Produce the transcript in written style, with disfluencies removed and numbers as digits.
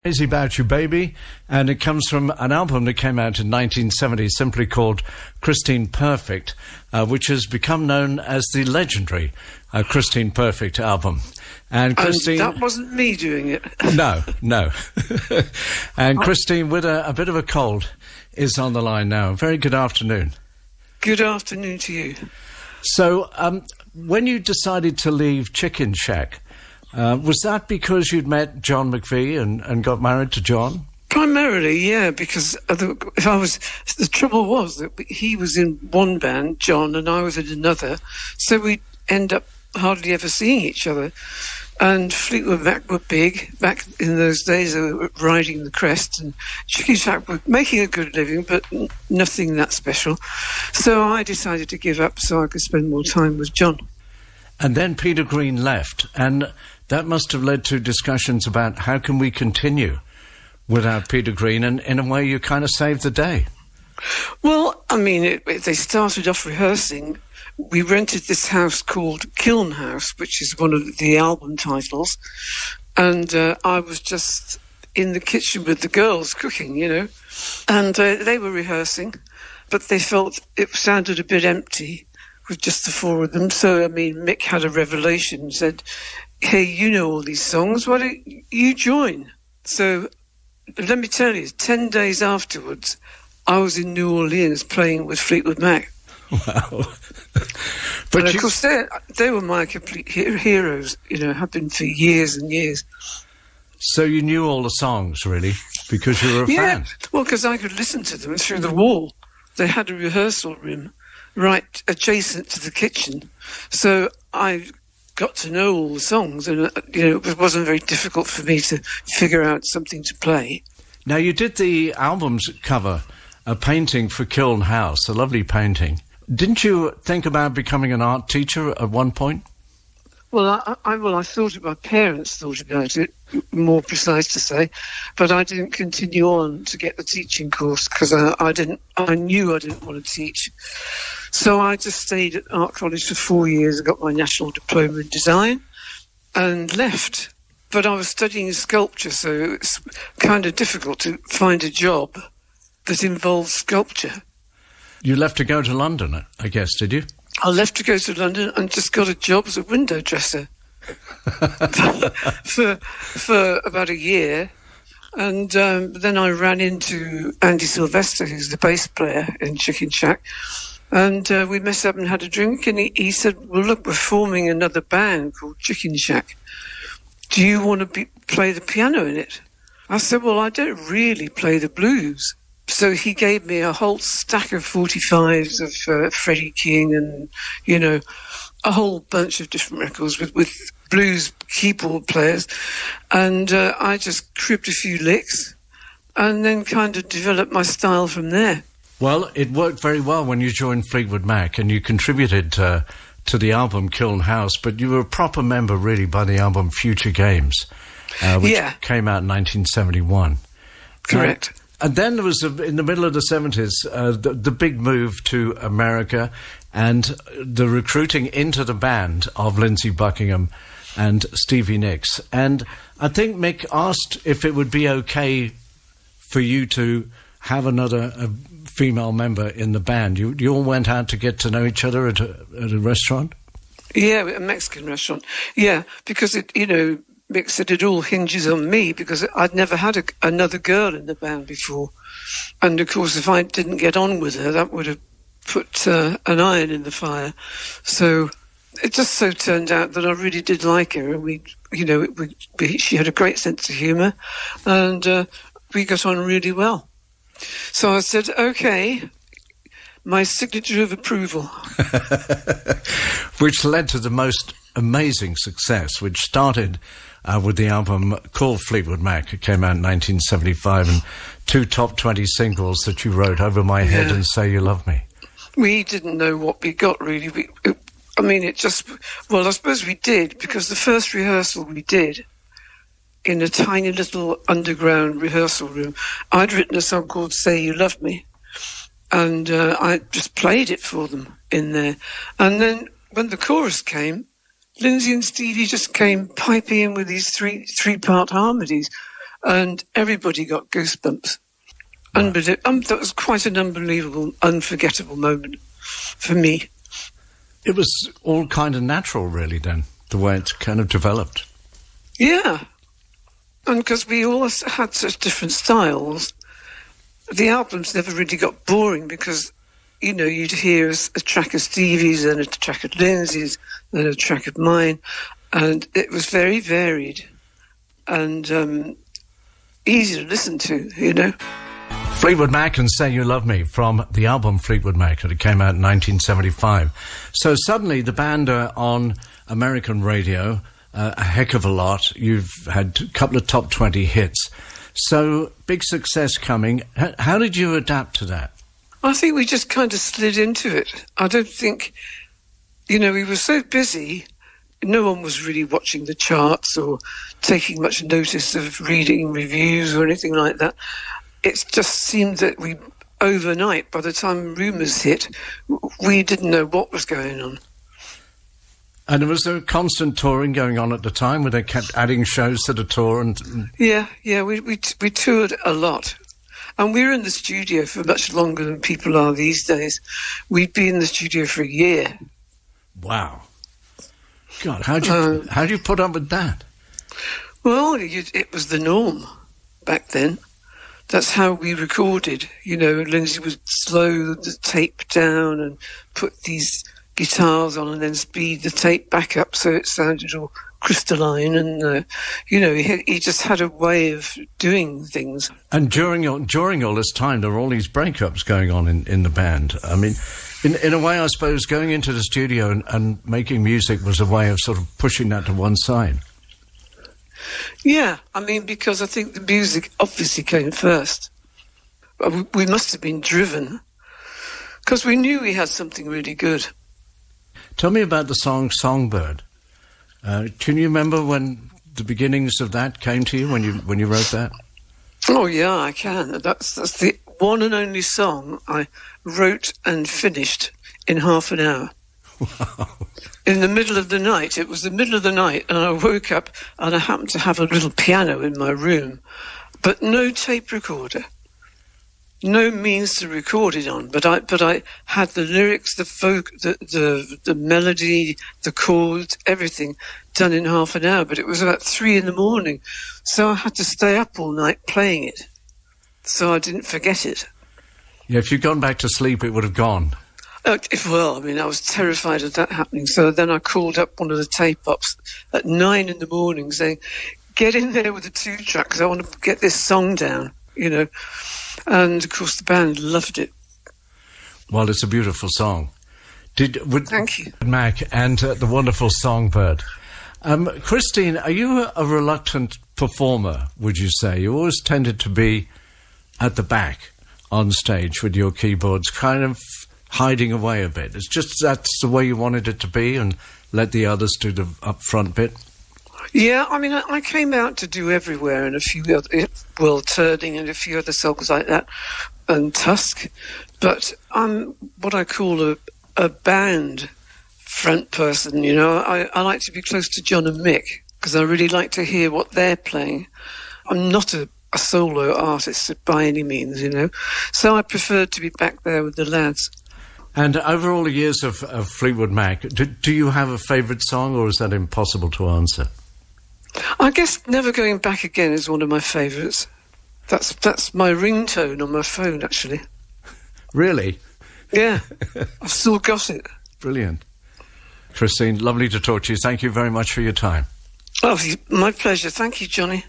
Crazy About You Baby, and it comes from an album that came out in 1970 simply called Christine Perfect, which has become known as the legendary Christine Perfect album. And Christine... that wasn't me doing it. No. And Christine, with a bit of a cold, is on the line now. Very good afternoon. Good afternoon to you. So, when you decided to leave Chicken Shack, was that because you'd met John McVie and got married to John? Primarily, yeah, because the trouble was that he was in one band, John, and I was in another, so we'd end up hardly ever seeing each other. And Fleetwood Mac were big. Back in those days, they were riding the crest, and Chicken Shack were making a good living, but nothing that special. So I decided to give up so I could spend more time with John. And then Peter Green left, and that must have led to discussions about how can we continue without Peter Green, and in a way you kind of saved the day. Well, I mean, they started off rehearsing. We rented this house called Kiln House, which is one of the album titles, and I was just in the kitchen with the girls cooking, you know, and they were rehearsing, but they felt it sounded a bit empty with just the four of them. So, I mean, Mick had a revelation and said, hey, you know all these songs, why don't you join? So, let me tell you, 10 days afterwards, I was in New Orleans playing with Fleetwood Mac. Wow. But of course, they were my complete heroes, you know, have been for years and years. So you knew all the songs, really, because you were a fan? Well, because I could listen to them through the wall. They had a rehearsal room right adjacent to the kitchen. So I got to know all the songs, and you know, it wasn't very difficult for me to figure out something to play. Now, you did the album's cover, a painting for Kiln House, a lovely painting. Didn't you think about becoming an art teacher at one point? Well, I thought it. My parents thought about it, more precise to say, but I didn't continue on to get the teaching course because I knew I didn't want to teach. So I just stayed at art college for 4 years and got my national diploma in design and left. But I was studying sculpture, so it's kind of difficult to find a job that involves sculpture. You left to go to London, I guess, did you? I left to go to London and just got a job as a window dresser for about a year. And then I ran into Andy Sylvester, who's the bass player in Chicken Shack. And we met up and had a drink. And he said, well, look, we're forming another band called Chicken Shack. Do you want to play the piano in it? I said, well, I don't really play the blues. So he gave me a whole stack of 45s of Freddie King and, you know, a whole bunch of different records with blues keyboard players. And I just cribbed a few licks and then kind of developed my style from there. Well, it worked very well when you joined Fleetwood Mac and you contributed to the album Kiln House, but you were a proper member, really, by the album Future Games, which came out in 1971. Correct. And then there was, in the middle of the 70s, the big move to America and the recruiting into the band of Lindsey Buckingham and Stevie Nicks. And I think Mick asked if it would be okay for you to have another female member in the band. You all went out to get to know each other at a restaurant? Yeah, a Mexican restaurant. Yeah, because, Mick said it all hinges on me because I'd never had another girl in the band before. And, of course, if I didn't get on with her, that would have put an iron in the fire. So it just so turned out that I really did like her. And she had a great sense of humour and we got on really well. So I said, OK, my signature of approval. Which led to the most amazing success, which started with the album called Fleetwood Mac. It came out in 1975, and 2 top 20 singles that you wrote, Over My Head and Say You Love Me. We didn't know what we got, really. I suppose we did, because the first rehearsal we did in a tiny little underground rehearsal room, I'd written a song called Say You Love Me, and I just played it for them in there. And then when the chorus came, Lindsay and Stevie just came piping in with these three-part harmonies. and everybody got goosebumps. Wow. That was quite an unbelievable, unforgettable moment for me. It was all kind of natural, really, then, the way it kind of developed. Yeah. And because we all had such different styles, the albums never really got boring because, you know, you'd hear a track of Stevie's and a track of Lindsay's and a track of mine, and it was very varied and easy to listen to, you know. Fleetwood Mac and Say You Love Me from the album Fleetwood Mac that came out in 1975. So suddenly the band are on American radio a heck of a lot. You've had a couple of top 20 hits. So big success coming. How did you adapt to that? I think we just kind of slid into it. I don't think, you know, we were so busy, no one was really watching the charts or taking much notice of reading reviews or anything like that. It just seemed that overnight, by the time rumours hit, we didn't know what was going on. And was there constant touring going on at the time, where they kept adding shows to the tour? Yeah, we toured a lot. And we were in the studio for much longer than people are these days. We'd be in the studio for a year. Wow. God, how do you put up with that? Well, it was the norm back then. That's how we recorded. You know, Lindsay would slow the tape down and put these guitars on and then speed the tape back up so it sounded all crystalline. And, you know, he just had a way of doing things. And during all this time, there were all these breakups going on in the band. I mean, in a way, I suppose, going into the studio and making music was a way of sort of pushing that to one side. Yeah, I mean, because I think the music obviously came first. We must have been driven because we knew we had something really good. Tell me about the song Songbird. Can you remember when the beginnings of that came to you, when you wrote that? Oh, yeah, I can. That's the one and only song I wrote and finished in half an hour. Wow. In the middle of the night. It was the middle of the night, and I woke up and I happened to have a little piano in my room, but no tape recorder, no means to record it on. But I had the lyrics, the folk, the melody, the chords, everything done in half an hour. But it was about 3 a.m, so I had to stay up all night playing it, so I didn't forget it. Yeah, if you'd gone back to sleep, it would have gone. Well, I mean, I was terrified of that happening. So then I called up one of the tape ops at 9 a.m. saying, get in there with the 2-track because I want to get this song down, you know. And, of course, the band loved it. Well, it's a beautiful song. Thank you. Mac and the wonderful Songbird. Christine, are you a reluctant performer, would you say? You always tended to be at the back on stage with your keyboards, kind of hiding away a bit. It's just that's the way you wanted it to be and let the others do the up-front bit? Yeah, I mean, I came out to do Everywhere and a few other, World Turning and a few other songs like that, and Tusk. But I'm what I call a band front person, you know. I like to be close to John and Mick because I really like to hear what they're playing. I'm not a solo artist by any means, you know. So I preferred to be back there with the lads. And over all the years of Fleetwood Mac, do you have a favourite song, or is that impossible to answer? I guess Never Going Back Again is one of my favourites. That's my ringtone on my phone, actually. Really? Yeah, I've still got it. Brilliant. Christine, lovely to talk to you. Thank you very much for your time. Oh, my pleasure. Thank you, Johnny.